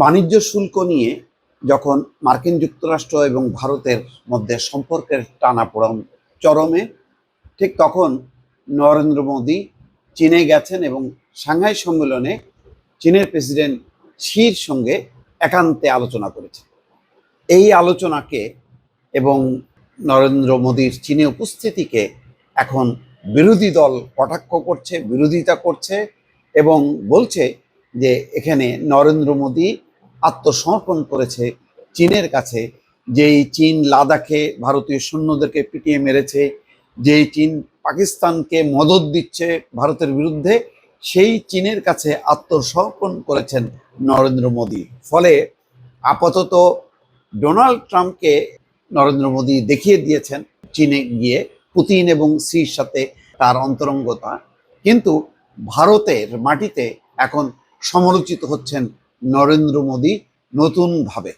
বাণিজ্য শুল্ক নিয়ে যখন মার্কিন যুক্তরাষ্ট্র এবং ভারতের মধ্যে সম্পর্কের টানাপোড়েন চরমে, ঠিক তখন নরেন্দ্র মোদী চীনে গেছেন এবং সাংহাই সম্মেলনে চীনের প্রেসিডেন্ট শির সঙ্গে একান্তে আলোচনা করেছেন। এই আলোচনাকে এবং নরেন্দ্র মোদীর চীনে উপস্থিতিকে এখন বিরোধী দল কটাক্ষ করছে, বিরোধিতা করছে এবং বলছে যে এখানে নরেন্দ্র মোদী আত্মসমর্পণ করেছে চীনের কাছে। যেই চীন লাদাখে ভারতীয় সৈন্যদেরকে পিটিয়ে মেরেছে, যেই চীন পাকিস্তানকে মদদ দিচ্ছে ভারতের বিরুদ্ধে, সেই চীনের কাছে আত্মসমর্পণ করেছেন নরেন্দ্র মোদী। ফলে আপাতত ডোনাল্ড ট্রাম্পকে নরেন্দ্র মোদী দেখিয়ে দিয়েছেন চীনে গিয়ে পুতিন এবং সির সাথে তার অন্তরঙ্গতা, কিন্তু ভারতের মাটিতে এখন সমালোচিত হচ্ছেন নরেন্দ্র মোদী নতুনভাবে।